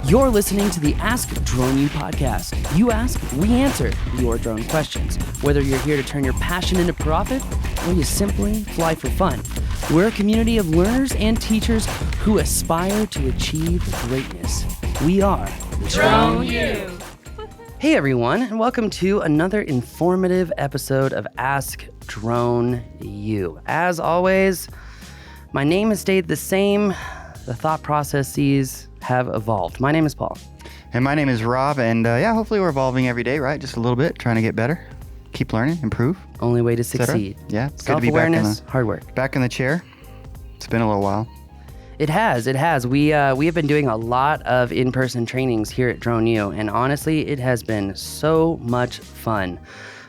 You're listening to the Ask Drone U podcast. You ask, we answer your drone questions. Whether you're here to turn your passion into profit or you simply fly for fun, we're a community of learners and teachers who aspire to achieve greatness. We are Drone U. Hey everyone, and welcome to another informative episode of Ask Drone U. As always, my name has stayed the same. The thought processes have evolved. My name is Paul. And my name is Rob, and hopefully we're evolving every day, right? Just a little bit, trying to get better, keep learning, improve. Only way to succeed. Yeah, it's good to be back hard work. Back in the chair. It's been a little while. It has. We have been doing a lot of in-person trainings here at Drone U, and honestly, it has been so much fun.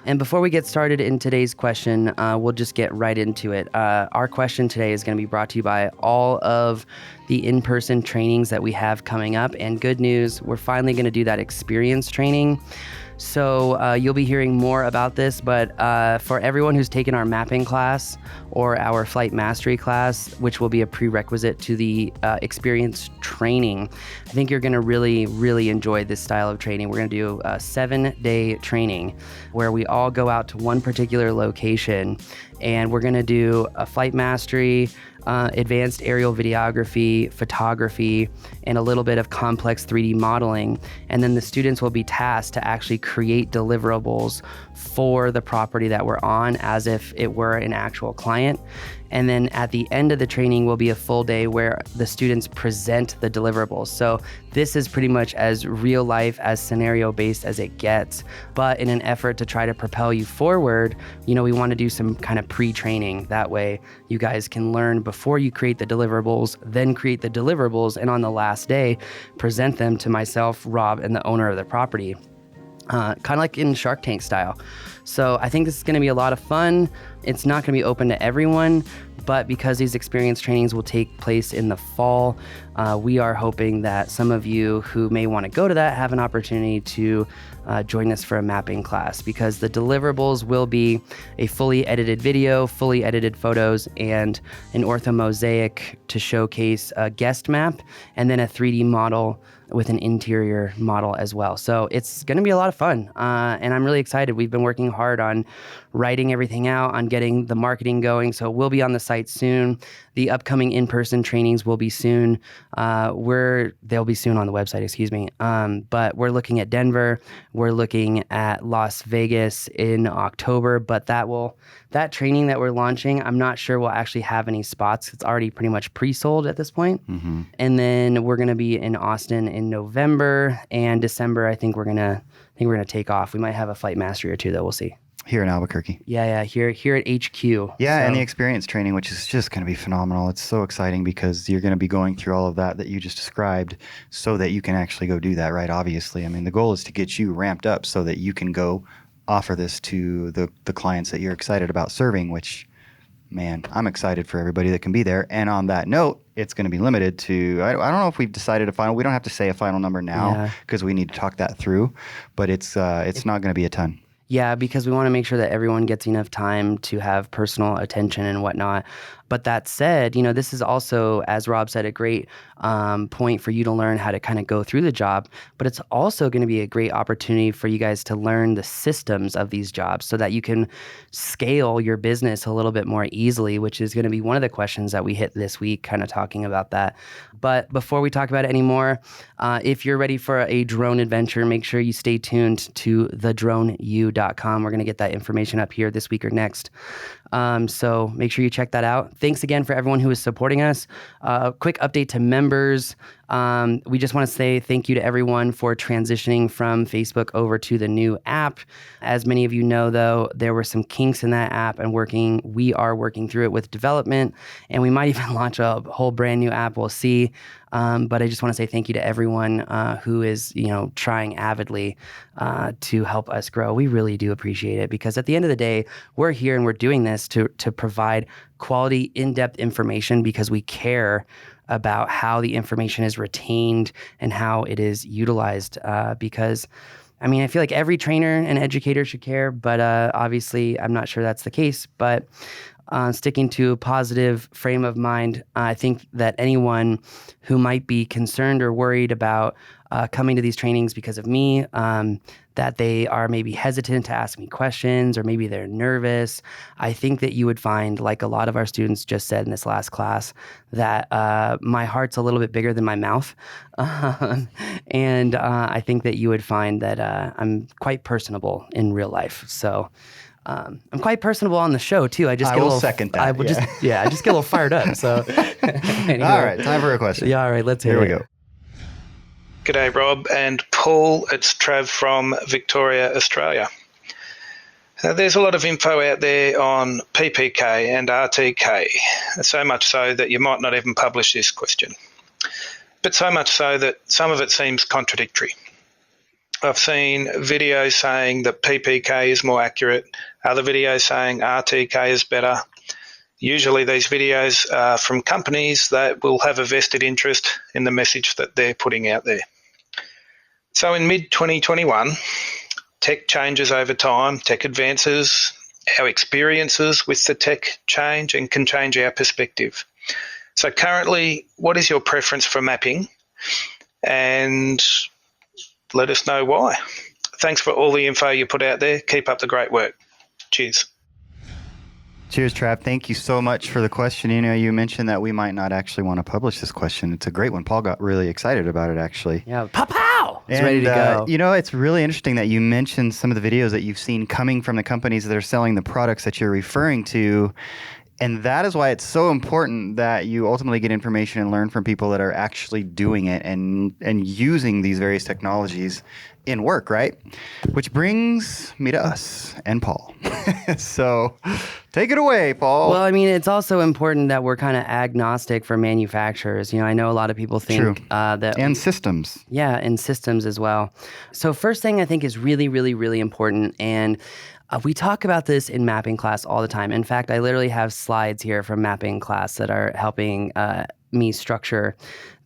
And before we get started in today's question, we'll just get right into it. Our question today is going to be brought to you by all of the in-person trainings that we have coming up. And good news, we're finally going to do that experience training. So you'll be hearing more about this, but for everyone who's taken our mapping class or our flight mastery class, which will be a prerequisite to the experience training, I think you're going to really enjoy this style of training. We're going to do a 7-day training where we all go out to one particular location, and we're going to do a flight mastery, advanced aerial videography, photography, and a little bit of complex 3D modeling. And then the students will be tasked to actually create deliverables for the property that we're on as if it were an actual client. And then at the end of the training will be a full day where the students present the deliverables. So this is pretty much as real life, as scenario based as it gets. But in an effort to try to propel you forward, we want to do some kind of pre-training. That way you guys can learn before you create the deliverables, then create the deliverables, and on the last day, present them to myself, Rob, and the owner of the property. Kind of like in Shark Tank style. So I think this is going to be a lot of fun. It's not going to be open to everyone, but because these experience trainings will take place in the fall, we are hoping that some of you who may want to go to that have an opportunity to join us for a mapping class, because the deliverables will be a fully edited video, fully edited photos, and an orthomosaic to showcase a guest map, and then a 3D model with an interior model as well. So it's going to be a lot of fun, and I'm really excited. We've been working hard on writing everything out, on getting the marketing going, so we'll be on the site soon. The upcoming in-person trainings will be soon. They'll be soon on the website, excuse me. But we're looking at Denver. We're looking at Las Vegas in October, but that training that we're launching, I'm not sure we'll actually have any spots. It's already pretty much pre-sold at this point. Mm-hmm. And then we're going to be in Austin in November, and December, I think we're going to take off. We might have a flight mastery or two, though. We'll see. Here in Albuquerque. Yeah, here at HQ. Yeah, and the experience training, which is just going to be phenomenal. It's so exciting because you're going to be going through all of that you just described so that you can actually go do that, right? Obviously. I mean, the goal is to get you ramped up so that you can go offer this to the clients that you're excited about serving, which, man, I'm excited for everybody that can be there. And on that note, it's going to be limited to, I don't know if we've decided we don't have to say a final number now because we need to talk that through, but it's not going to be a ton. Yeah, because we want to make sure that everyone gets enough time to have personal attention and whatnot. But that said, this is also, as Rob said, a great point for you to learn how to kind of go through the job. But it's also going to be a great opportunity for you guys to learn the systems of these jobs so that you can scale your business a little bit more easily, which is going to be one of the questions that we hit this week, kind of talking about that. But before we talk about it anymore, if you're ready for a drone adventure, make sure you stay tuned to thedroneu.com. We're going to get that information up here this week or next. So make sure you check that out. Thanks again for everyone who is supporting us. Quick update to members. We just want to say thank you to everyone for transitioning from Facebook over to the new app. As many of you know, though, there were some kinks in that app, and we are working through it with development, and we might even launch a whole brand new app. We'll see. But I just want to say thank you to everyone who is, trying avidly to help us grow. We really do appreciate it, because at the end of the day, we're here and we're doing this to provide quality, in-depth information because we care about how the information is retained and how it is utilized. Because, I feel like every trainer and educator should care, but obviously I'm not sure that's the case. But sticking to a positive frame of mind. I think that anyone who might be concerned or worried about coming to these trainings because of me, that they are maybe hesitant to ask me questions or maybe they're nervous, I think that you would find, like a lot of our students just said in this last class, that my heart's a little bit bigger than my mouth. And I think that you would find that I'm quite personable in real life. So I'm quite personable on the show too. I just get a little second that. I will just I just get a little fired up. So anyway. All right, time for a question. Yeah, all right, let's hit Here we it. go. G'day, Rob and Paul. It's Trav from Victoria, Australia. There's a lot of info out there on PPK and RTK, so much so that you might not even publish this question. But so much so that some of it seems contradictory. I've seen videos saying that PPK is more accurate, other videos saying RTK is better. Usually these videos are from companies that will have a vested interest in the message that they're putting out there. So in mid-2021, tech changes over time, tech advances, our experiences with the tech change and can change our perspective. So currently, what is your preference for mapping? And let us know why. Thanks for all the info you put out there. Keep up the great work. Cheers. Cheers, Trav. Thank you so much for the question. You know, you mentioned that we might not actually want to publish this question. It's a great one. Paul got really excited about it, actually. Yeah, pow! It's And, ready to go. You know, it's really interesting that you mentioned some of the videos that you've seen coming from the companies that are selling the products that you're referring to. And that is why it's so important that you ultimately get information and learn from people that are actually doing it and using these various technologies in work, right? Which brings me to us and Paul. So take it away, Paul. Well, I mean, it's also important that we're kind of agnostic for manufacturers. You know, I know a lot of people think that... And systems. Yeah, and systems as well. So first thing I think is really, really, really important. And we talk about this in mapping class all the time. In fact, I literally have slides here from mapping class that are helping me structure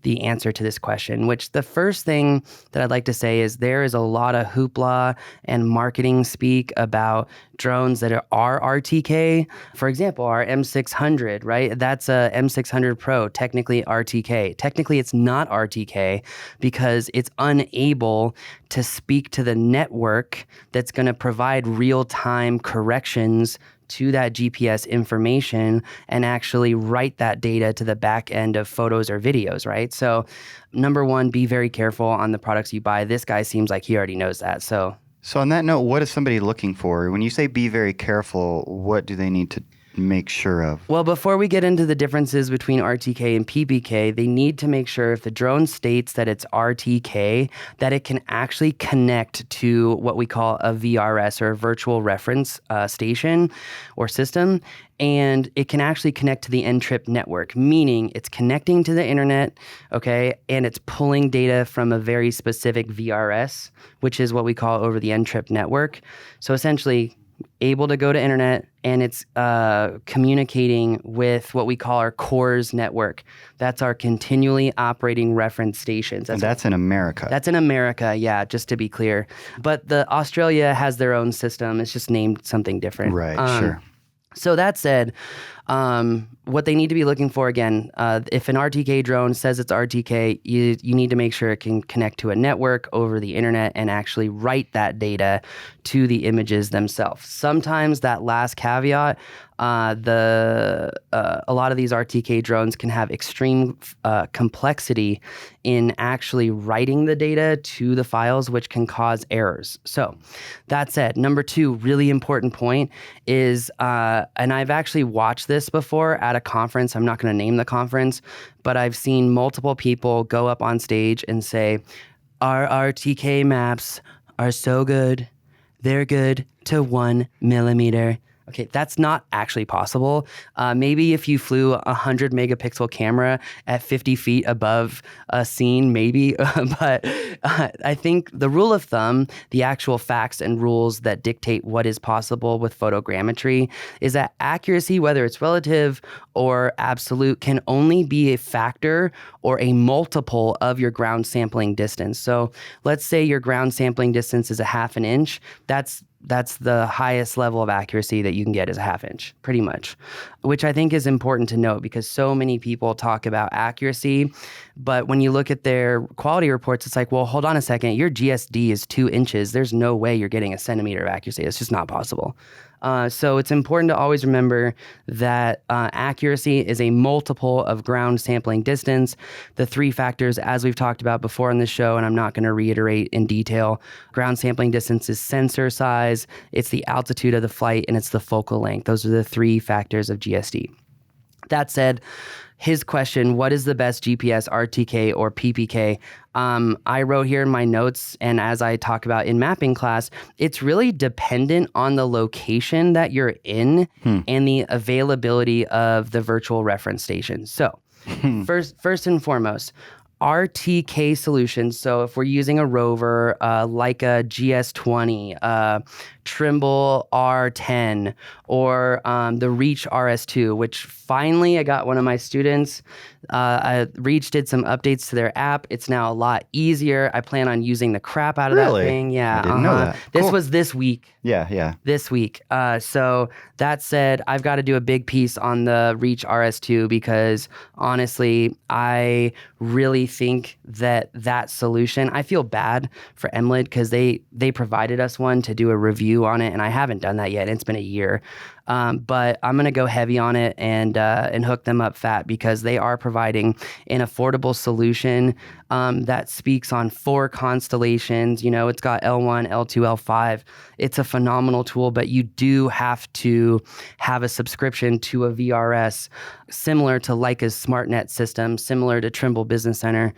the answer to this question, which the first thing that I'd like to say is there is a lot of hoopla and marketing speak about drones that are RTK. For example, our M600, right? That's a M600 Pro, technically RTK. Technically, it's not RTK because it's unable to speak to the network that's going to provide real-time corrections to that GPS information and actually write that data to the back end of photos or videos, right? So number one, be very careful on the products you buy. This guy seems like he already knows that. So on that note, what is somebody looking for? When you say be very careful, what do they need to make sure of? Well, before we get into the differences between RTK and PPK, they need to make sure if the drone states that it's RTK, that it can actually connect to what we call a VRS or virtual reference station or system. And it can actually connect to the N-trip network, meaning it's connecting to the internet, okay, and it's pulling data from a very specific VRS, which is what we call over the N-trip network. So essentially, able to go to internet, and it's communicating with what we call our CORS network. That's our continually operating reference stations. That's in America. That's in America, yeah, just to be clear. But the Australia has their own system. It's just named something different. Right, sure. So that said, what they need to be looking for, again, if an RTK drone says it's RTK, you need to make sure it can connect to a network over the internet and actually write that data to the images themselves. Sometimes that last caveat, a lot of these RTK drones can have extreme complexity in actually writing the data to the files, which can cause errors. So that said, number two, really important point is, and I've actually watched this before at a conference. I'm not going to name the conference, but I've seen multiple people go up on stage and say, our RTK maps are so good. They're good to 1 millimeter. Okay, that's not actually possible. Maybe if you flew a 100 megapixel camera at 50 feet above a scene, maybe. But I think the rule of thumb, the actual facts and rules that dictate what is possible with photogrammetry is that accuracy, whether it's relative or absolute, can only be a factor or a multiple of your ground sampling distance. So let's say your ground sampling distance is a half an inch. That's that's the highest level of accuracy that you can get is a half inch, pretty much, which I think is important to note because so many people talk about accuracy, but when you look at their quality reports, it's like, well, hold on a second, your GSD is 2 inches. There's no way you're getting a centimeter of accuracy. It's just not possible. So it's important to always remember that accuracy is a multiple of ground sampling distance. The 3 factors, as we've talked about before on the show, and I'm not going to reiterate in detail, ground sampling distance is sensor size, it's the altitude of the flight, and it's the focal length. Those are the 3 factors of GSD. That said, his question, what is the best GPS, RTK, or PPK? I wrote here in my notes, and as I talk about in mapping class, it's really dependent on the location that you're in and the availability of the virtual reference station. So first and foremost, RTK solutions. So if we're using a rover, like a GS20, Trimble R10, or the Reach RS2, which finally I got one of my students. Reach did some updates to their app. It's now a lot easier. I plan on using the crap out of that thing. Yeah, I didn't know that. This Cool. was this week. Yeah. This week. So that said, I've got to do a big piece on the Reach RS2 because honestly, I really think that solution, I feel bad for Emlid because they provided us one to do a review on it, and I haven't done that yet. It's been a year. But I'm going to go heavy on it and hook them up fat because they are providing an affordable solution that speaks on 4 constellations. You know, it's got L1, L2, L5. It's a phenomenal tool, but you do have to have a subscription to a VRS similar to Leica's SmartNet system, similar to Trimble Business Center.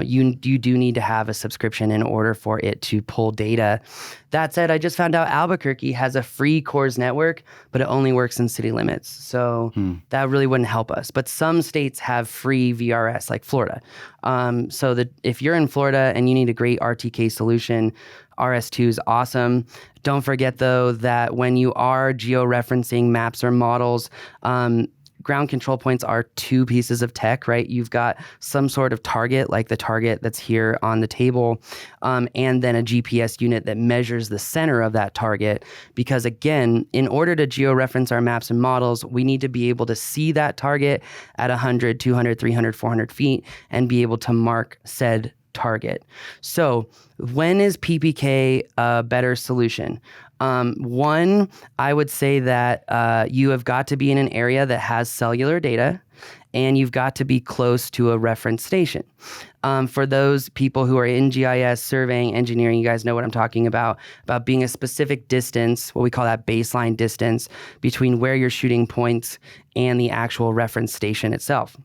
You do need to have a subscription in order for it to pull data. That said, I just found out Albuquerque has a free CORS network, but it only works in city limits. So that really wouldn't help us. But some states have free VRS, like Florida. So that if you're in Florida and you need a great RTK solution, RS2 is awesome. Don't forget, though, that when you are georeferencing maps or models, ground control points are 2 pieces of tech, right? You've got some sort of target, like the target that's here on the table, and then a GPS unit that measures the center of that target. Because again, in order to georeference our maps and models, we need to be able to see that target at 100, 200, 300, 400 feet and be able to mark said target. So when is PPK a better solution? One, I would say that you have got to be in an area that has cellular data, and you've got to be close to a reference station. For those people who are in GIS, surveying, engineering, you guys know what I'm talking about being a specific distance, what we call that baseline distance, between where you're shooting points and the actual reference station itself.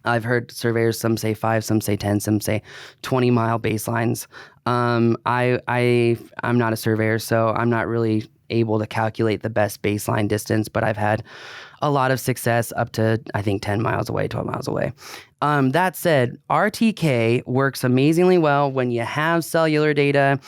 I've heard surveyors, some say 5, some say 10, some say 20-mile baselines. I'm not a surveyor, so I'm not really able to calculate the best baseline distance, but I've had a lot of success up to, I think, 10 miles away, 12 miles away. That said, RTK works amazingly well when you have cellular data.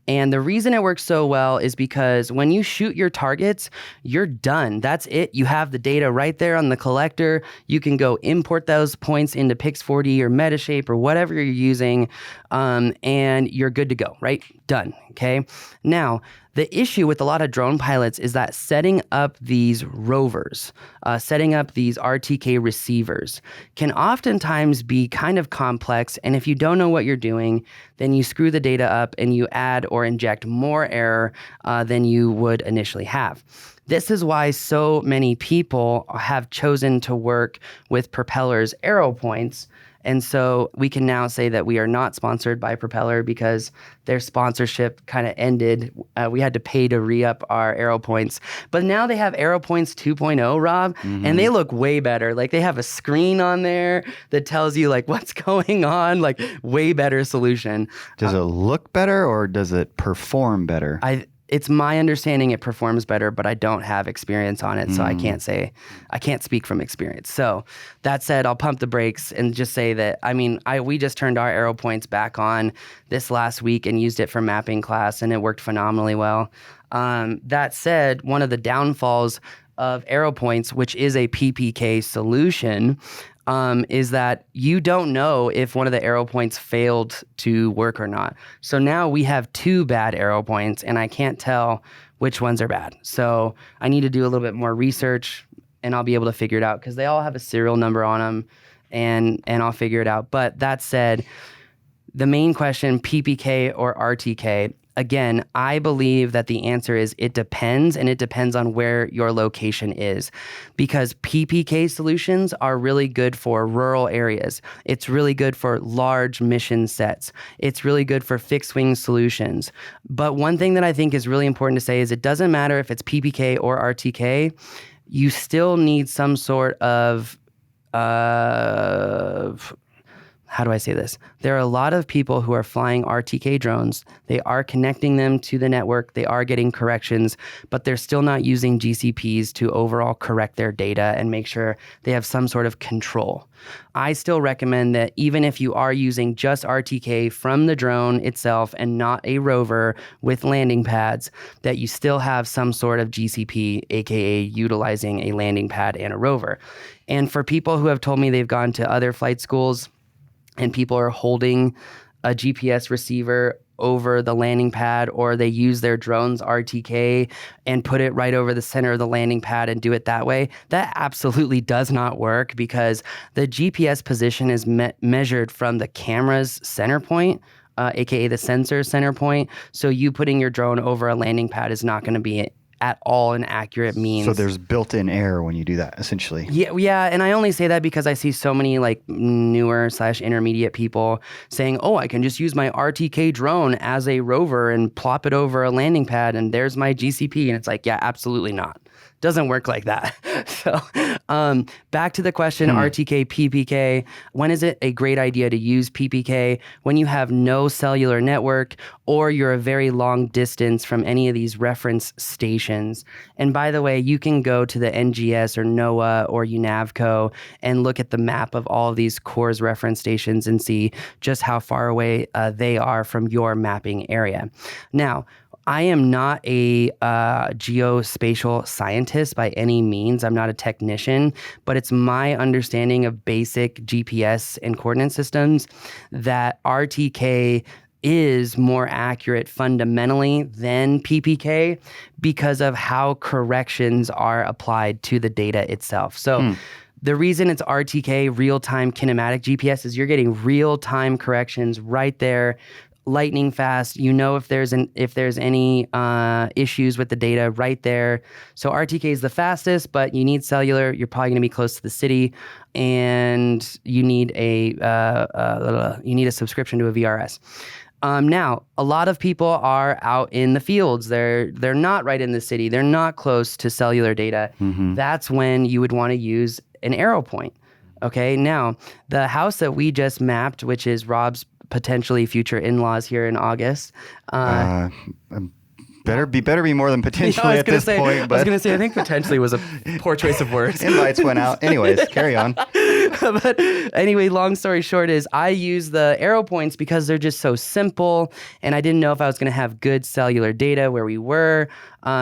And the reason it works so well is because when you shoot your targets, you're done. That's it. You have the data right there on the collector. You can go import those points into Pix4D or Metashape or whatever you're using, and you're good to go, right? Done. Okay. Now, the issue with a lot of drone pilots is that setting up these rovers, setting up these RTK receivers can oftentimes be kind of complex. And if you don't know what you're doing, then you screw the data up and you add or inject more error than you would initially have. This is why so many people have chosen to work with Propeller's Aeropoints. And so we can now say that we are not sponsored by Propeller because their sponsorship kind of ended. We had to pay to re-up our Aeropoints. But now they have Aeropoints 2.0, Rob, and they look way better. Like they have a screen on there that tells you like what's going on, like way better solution. Does it look better or does it perform better? It's my understanding it performs better, but I don't have experience on it, so I can't speak from experience. So that said, I'll pump the brakes and just say that, we just turned our Aeropoints back on this last week and used it for mapping class, and it worked phenomenally well. That said, one of the downfalls of Aeropoints, which is a PPK solution, is that you don't know if one of the Aeropoints failed to work or not. So now we have 2 bad Aeropoints, and I can't tell which ones are bad. So I need to do a little bit more research, and I'll be able to figure it out because they all have a serial number on them, and I'll figure it out. But that said, the main question, PPK or RTK, again, I believe that the answer is it depends, and it depends on where your location is, because PPK solutions are really good for rural areas. It's really good for large mission sets. It's really good for fixed wing solutions. But one thing that I think is really important to say is it doesn't matter if it's PPK or RTK, you still need some sort of how do I say this? There are a lot of people who are flying RTK drones. They are connecting them to the network. They are getting corrections, but they're still not using GCPs to overall correct their data and make sure they have some sort of control. I still recommend that even if you are using just RTK from the drone itself and not a rover with landing pads, that you still have some sort of GCP, aka utilizing a landing pad and a rover. And for people who have told me they've gone to other flight schools and people are holding a GPS receiver over the landing pad, or they use their drone's RTK and put it right over the center of the landing pad and do it that way, that absolutely does not work, because the GPS position is measured from the camera's center point, aka the sensor center point. So you putting your drone over a landing pad is not going to be at all an accurate means. So there's built-in error when you do that, essentially. Yeah, and I only say that because I see so many like newer/intermediate people saying, "Oh, I can just use my RTK drone as a rover and plop it over a landing pad, and there's my GCP." And it's like, yeah, absolutely not. Doesn't work like that. So back to the question, RTK, PPK. When is it a great idea to use PPK? When you have no cellular network, or you're a very long distance from any of these reference stations. And by the way, you can go to the NGS or NOAA or UNAVCO and look at the map of all of these CORS reference stations and see just how far away they are from your mapping area. Now, I am not a geospatial scientist by any means. I'm not a technician, but it's my understanding of basic GPS and coordinate systems that RTK is more accurate fundamentally than PPK because of how corrections are applied to the data itself. So the reason it's RTK, real-time kinematic GPS, is you're getting real-time corrections right there, lightning fast. You know if there's any issues with the data right there. So RTK is the fastest, but you need cellular. You're probably going to be close to the city, and you need a subscription to a VRS. Now, a lot of people are out in the fields. They're not right in the city. They're not close to cellular data. That's when you would want to use an Aeropoint. Okay, now the house that we just mapped, which is Rob's potentially future in-laws here in August. Better be more than potentially at this point. But I was going to say, I think potentially was a poor choice of words. Invites went out. Anyways, carry on. But anyway, long story short is I use the Aeropoints because they're just so simple, and I didn't know if I was going to have good cellular data where we were.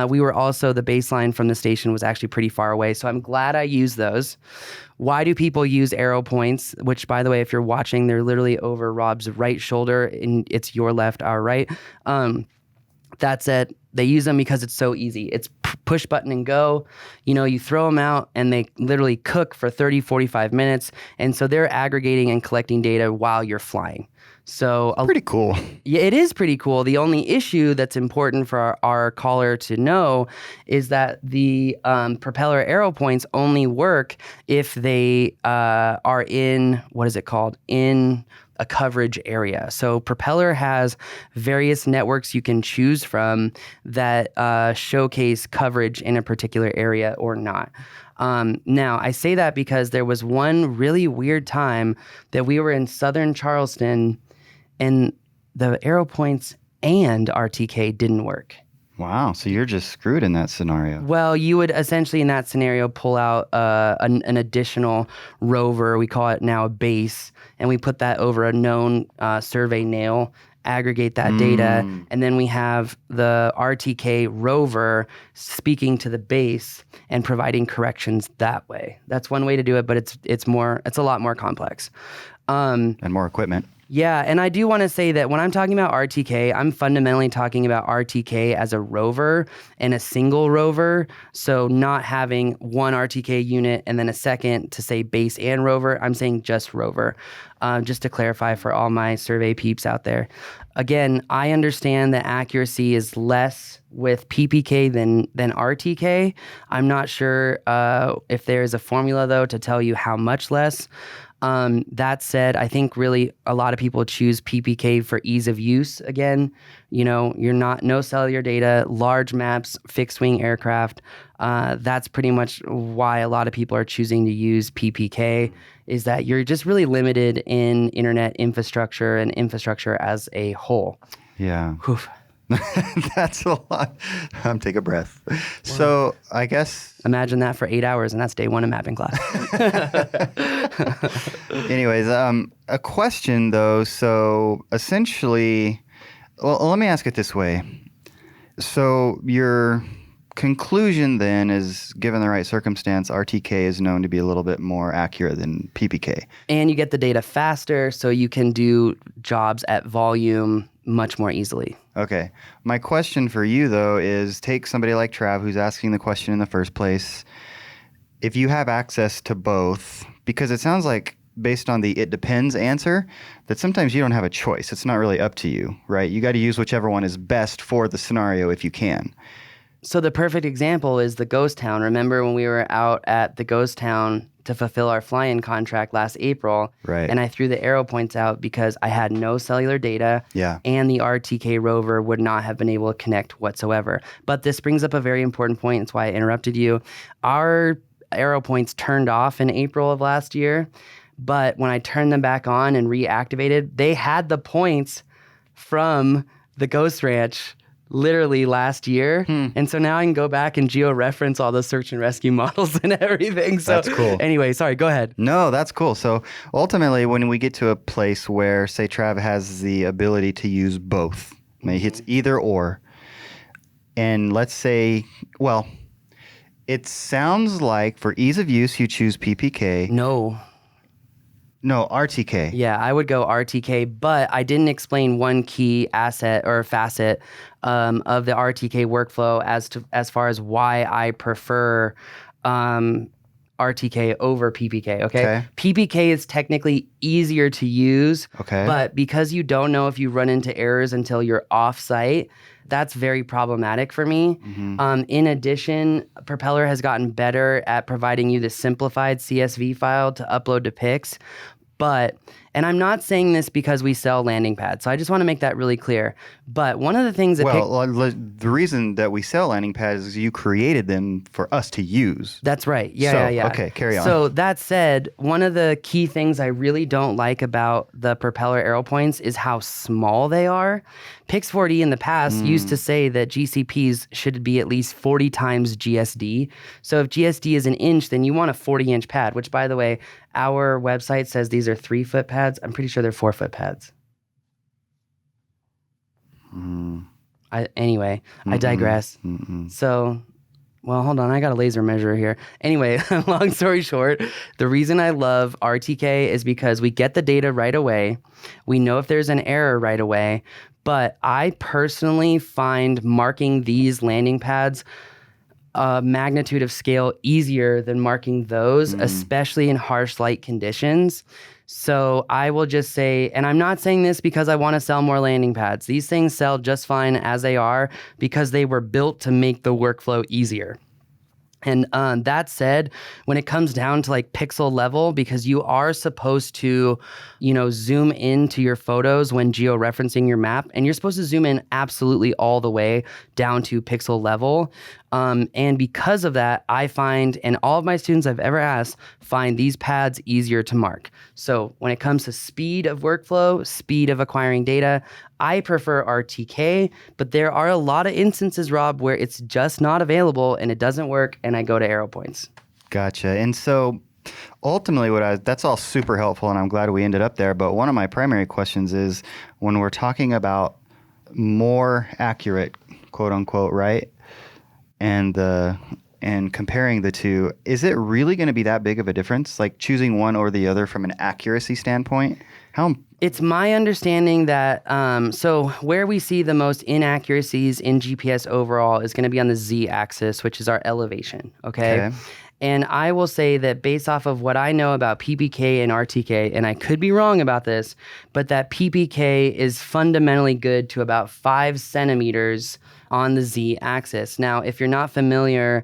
We were also, the baseline from the station was actually pretty far away, so I'm glad I used those. Why do people use Aeropoints? Which, by the way, if you're watching, they're literally over Rob's right shoulder, and it's your left, our right. That's it. They use them because it's so easy. It's push button and go. You know, you throw them out and they literally cook for 30, 45 minutes. And so they're aggregating and collecting data while you're flying. So pretty cool. Yeah, it is pretty cool. The only issue that's important for our caller to know is that the propeller Aeropoints only work if they are in, what is it called? In a coverage area. So Propeller has various networks you can choose from that showcase coverage in a particular area or not. Now, I say that because there was one really weird time that we were in southern Charleston and the Aeropoints and RTK didn't work. Wow, so you're just screwed in that scenario. Well, you would essentially in that scenario pull out an additional rover, we call it now a base, and we put that over a known survey nail, aggregate that data. And then we have the RTK rover speaking to the base and providing corrections that way. That's one way to do it, but it's a lot more complex. And more equipment. Yeah, and I do want to say that when I'm talking about RTK, I'm fundamentally talking about RTK as a rover and a single rover. So not having one RTK unit and then a second to say base and rover. I'm saying just rover, just to clarify for all my survey peeps out there. Again, I understand that accuracy is less with PPK than RTK. I'm not sure if there's a formula, though, to tell you how much less. That said, I think really a lot of people choose PPK for ease of use. Again, you're no cellular data, large maps, fixed wing aircraft. That's pretty much why a lot of people are choosing to use PPK, is that you're just really limited in internet infrastructure and infrastructure as a whole. Yeah. Oof. That's a lot. Take a breath. So I guess... Imagine that for 8 hours, and that's day one of mapping class. Anyways, a question though. So essentially, well, let me ask it this way. So your conclusion then is, given the right circumstance, RTK is known to be a little bit more accurate than PPK. And you get the data faster, so you can do jobs at volume much more easily. Okay. My question for you, though, is take somebody like Trav, who's asking the question in the first place. If you have access to both, because it sounds like, based on the "it depends" answer, that sometimes you don't have a choice. It's not really up to you, right? You got to use whichever one is best for the scenario if you can. So the perfect example is the ghost town. Remember when we were out at the ghost town to fulfill our fly-in contract last April? Right. And I threw the Aeropoints out because I had no cellular data. Yeah. And the RTK rover would not have been able to connect whatsoever. But this brings up a very important point. That's why I interrupted you. Our Aeropoints turned off in April of last year. But when I turned them back on and reactivated, they had the points from the Ghost Ranch literally last year. And so now I can go back and geo-reference all the search and rescue models and everything. So That's cool. Anyway, sorry, go ahead. No, that's cool. So ultimately, when we get to a place where, say, Trav has the ability to use both, maybe it's either or, and let's say, well, it sounds like for ease of use, you choose PPK. No, RTK. Yeah, I would go RTK, but I didn't explain one key asset or facet of the RTK workflow as far as why I prefer RTK over PPK. Okay? PPK is technically easier to use, but because you don't know if you run into errors until you're off-site, that's very problematic for me. In addition, Propeller has gotten better at providing you the simplified CSV file to upload to Pix. But, and I'm not saying this because we sell landing pads, so I just want to make that really clear. But one of the things that... the reason that we sell landing pads is you created them for us to use. That's right. Yeah. Okay, carry on. So that said, one of the key things I really don't like about the Propeller Aeropoints is how small they are. Pix4D in the past used to say that GCPs should be at least 40 times GSD. So if GSD is an inch, then you want a 40-inch pad, which, by the way, our website says these are 3-foot pads. I'm pretty sure they're 4-foot pads. I digress. So, well, hold on. I got a laser measure here. Anyway, long story short, the reason I love RTK is because we get the data right away. We know if there's an error right away. But I personally find marking these landing pads a magnitude of scale easier than marking those, especially in harsh light conditions. So I will just say, and I'm not saying this because I want to sell more landing pads. These things sell just fine as they are because they were built to make the workflow easier. And that said, when it comes down to like pixel level, because you are supposed to, zoom into your photos when geo-referencing your map, and you're supposed to zoom in absolutely all the way down to pixel level. And because of that, I find, and all of my students I've ever asked, find these pads easier to mark. So when it comes to speed of workflow, speed of acquiring data, I prefer RTK, but there are a lot of instances, Rob, where it's just not available and it doesn't work, and I go to Aeropoints. Gotcha. And so Ultimately, that's all super helpful, and I'm glad we ended up there. But one of my primary questions is when we're talking about more accurate, quote unquote, right? And comparing the two, is it really going to be that big of a difference? Like choosing one or the other from an accuracy standpoint? It's my understanding that so where we see the most inaccuracies in GPS overall is going to be on the z-axis, which is our elevation. Okay. And I will say that based off of what I know about PPK and RTK, and I could be wrong about this, but that PPK is fundamentally good to about 5 centimeters on the z-axis. Now, if you're not familiar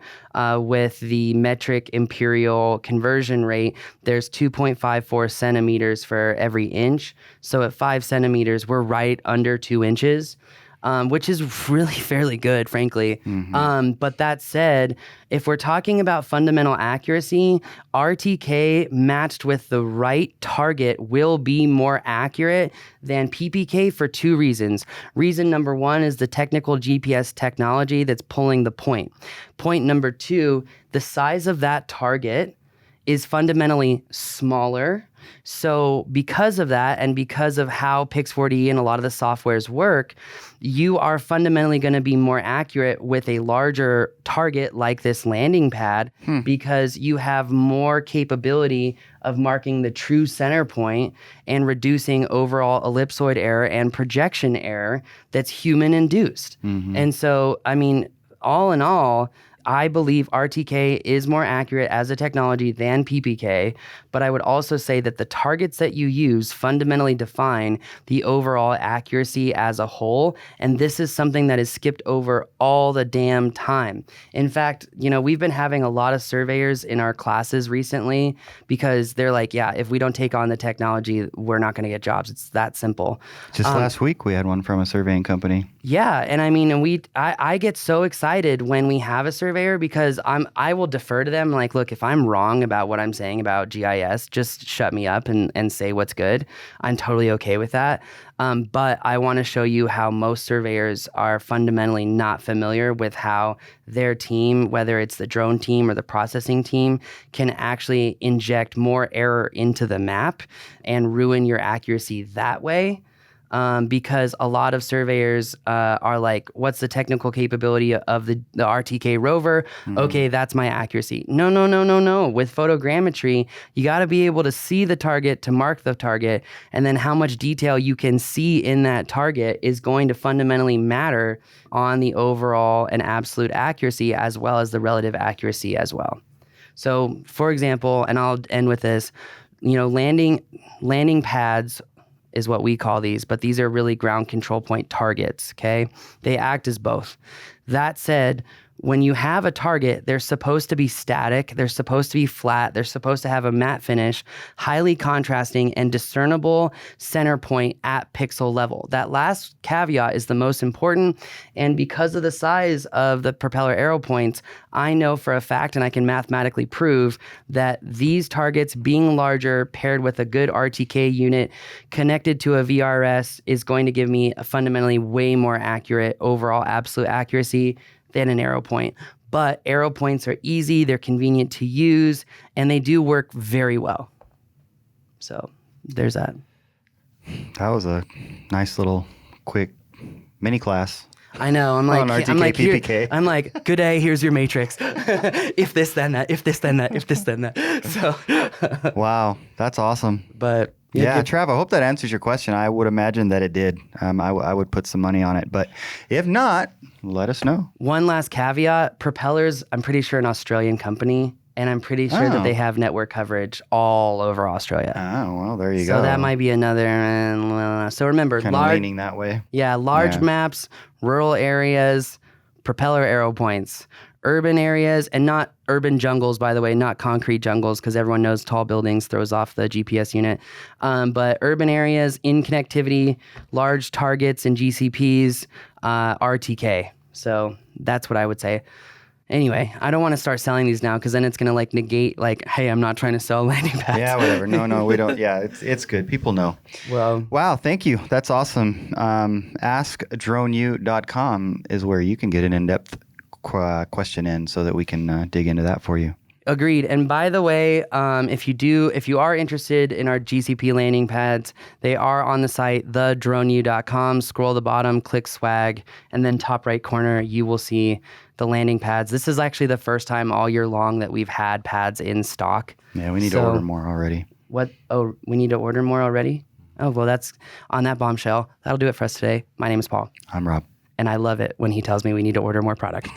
with the metric imperial conversion rate, there's 2.54 centimeters for every inch. So at 5 centimeters, we're right under 2 inches. Which is really fairly good, frankly. But that said, if we're talking about fundamental accuracy, RTK matched with the right target will be more accurate than PPK for 2 reasons. Reason number 1 is the technical GPS technology that's pulling the point. Point number 2, the size of that target is fundamentally smaller. So because of that, and because of how Pix4D and a lot of the softwares work, you are fundamentally going to be more accurate with a larger target like this landing pad because you have more capability of marking the true center point and reducing overall ellipsoid error and projection error that's human induced. And so, I mean, all in all, I believe RTK is more accurate as a technology than PPK, but I would also say that the targets that you use fundamentally define the overall accuracy as a whole, and this is something that is skipped over all the damn time. In fact, we've been having a lot of surveyors in our classes recently because they're like, yeah, if we don't take on the technology, we're not going to get jobs. It's that simple. Just last week, we had one from a surveying company. Yeah, and I mean, I get so excited when we have a surveyor because I will defer to them. Like, look, if I'm wrong about what I'm saying about GIS, just shut me up and say what's good. I'm totally okay with that. But I want to show you how most surveyors are fundamentally not familiar with how their team, whether it's the drone team or the processing team, can actually inject more error into the map and ruin your accuracy that way. Because a lot of surveyors are like, what's the technical capability of the RTK rover? Okay, that's my accuracy. No. With photogrammetry, you got to be able to see the target to mark the target, and then how much detail you can see in that target is going to fundamentally matter on the overall and absolute accuracy as well as the relative accuracy as well. So, for example, and I'll end with this, landing pads is what we call these, but these are really ground control point targets, okay? They act as both. That said, when you have a target, they're supposed to be static, they're supposed to be flat, they're supposed to have a matte finish, highly contrasting, and discernible center point at pixel level. That last caveat is the most important, and because of the size of the propeller Aeropoints, I know for a fact, and I can mathematically prove, that these targets being larger paired with a good RTK unit connected to a VRS is going to give me a fundamentally way more accurate overall absolute accuracy than an Aeropoint. But Aeropoints are easy, they're convenient to use, and they do work very well. So there's that. That was a nice little quick mini class. I know. I'm like, PPK. I'm like, good day. Here's your matrix. If this, then that. If this, then that. If this, then that. So. Wow, that's awesome. But yeah, Trav, I hope that answers your question. I would imagine that it did. I would put some money on it, but if not, let us know. One last caveat: propellers. I'm pretty sure an Australian company. And I'm pretty sure that they have network coverage all over Australia. Oh, well, there you go. So that might be another. So remember, kind of leaning that way. Yeah, large maps, rural areas, propeller Aeropoints, urban areas, and not urban jungles, by the way, not concrete jungles, because everyone knows tall buildings throws off the GPS unit. But urban areas, in connectivity, large targets and GCPs, RTK. So that's what I would say. Anyway, I don't want to start selling these now because then it's going to negate hey, I'm not trying to sell landing pads. Yeah, whatever. No, we don't. Yeah, it's good. People know. Well, wow, thank you. That's awesome. AskDroneU.com is where you can get an in-depth question in so that we can dig into that for you. Agreed. And by the way, if you are interested in our GCP landing pads, they are on the site, thedroneu.com. Scroll to the bottom, click swag, and then top right corner, you will see the landing pads. This is actually the first time all year long that we've had pads in stock. Yeah, we need to order more already. What? Oh, we need to order more already? Oh, well, that's on that bombshell. That'll do it for us today. My name is Paul. I'm Rob. And I love it when he tells me we need to order more product.